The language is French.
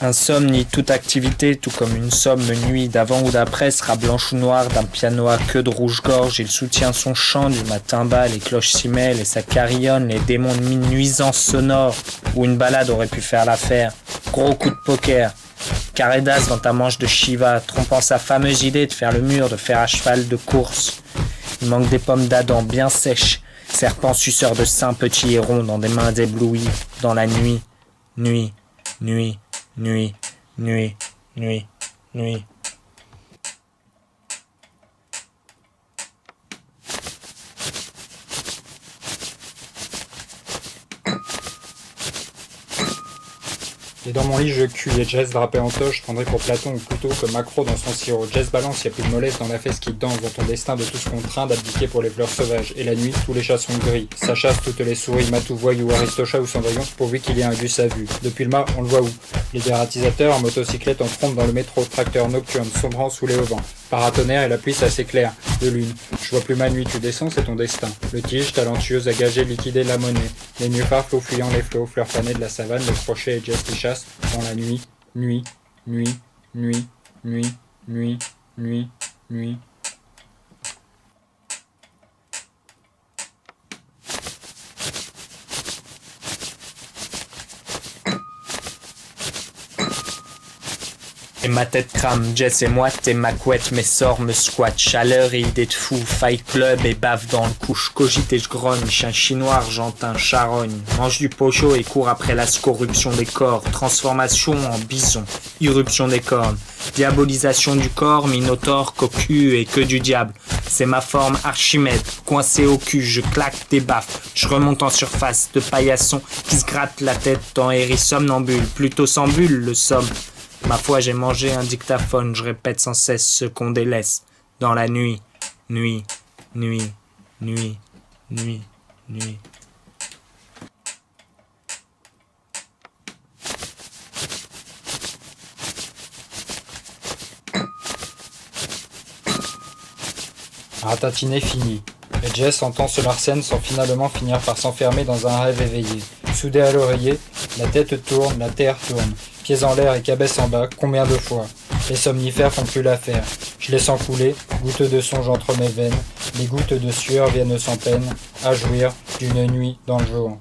Insomnie, toute activité, tout comme une somme nuit d'avant ou d'après, sera blanche ou noire d'un piano à queue de rouge-gorge. Il soutient son chant du matin bas, les cloches s'y mêlent et ça carillonne, les démons de nuisances sonores, où une balade aurait pu faire l'affaire. Gros coup de poker, carré d'as dans ta manche de Shiva, trompant sa fameuse idée de faire le mur, de faire à cheval de course. Il manque des pommes d'Adam bien sèches, serpent suceur de seins petits et ronds dans des mains éblouies, dans la nuit, nuit, nuit. Nuit, nuit, nuit, nuit. Et dans mon lit, je cuis, et Jess drapé en toge, je prendrai pour Platon ou plutôt comme Macro dans son sirop. Jess balance, y a plus de mollesse dans la fesse qui danse, dans ton destin de tous contraints d'abdiquer pour les fleurs sauvages. Et la nuit, tous les chats sont gris. Ça chasse toutes les souris, Matou, Voyou, Aristocha ou Cendrillon, pourvu qu'il y ait un gus à vue. Depuis le mât, on le voit où? Les dératisateurs en motocyclette en trompe dans le métro, tracteur nocturne, sombrant sous les auvents. Paratonnerre et la pluie, c'est assez clair. De lune. Je vois plus ma nuit, tu descends, c'est ton destin. Le tige, talentueuse, à gager, liquider la monnaie. Les nénuphars, flots fuyant les flots, fleurs fanées de la savane, le crochet et Jess qui chasse dans la nuit. Nuit, nuit, nuit, nuit, nuit, nuit, nuit. Et ma tête crame, Jess et moi, t'es ma couette, mes sorts me squattent, chaleur et idée de fou, fight club et bave dans le cou, je cogite et je grogne, chien chinois, argentin, charogne, mange du pocho et court après la corruption des corps, transformation en bison, irruption des cornes, diabolisation du corps, minotaure, cocu et que du diable, c'est ma forme Archimède, coincé au cul, je claque des baffes, je remonte en surface de paillasson qui se gratte la tête en héris somnambule, plutôt sans bulle le somme. Ma foi, j'ai mangé un dictaphone, je répète sans cesse ce qu'on délaisse. Dans la nuit, nuit, nuit, nuit, nuit, nuit. Ratatiné fini. Et Jess entend ce Larsen sans finalement finir par s'enfermer dans un rêve éveillé. Soudé à l'oreiller, la tête tourne, la terre tourne. Pieds en l'air et cabesse en bas, combien de fois? Les somnifères font plus l'affaire. Je les sens couler, gouttes de songe entre mes veines. Les gouttes de sueur viennent sans peine, à jouir d'une nuit dans le jour.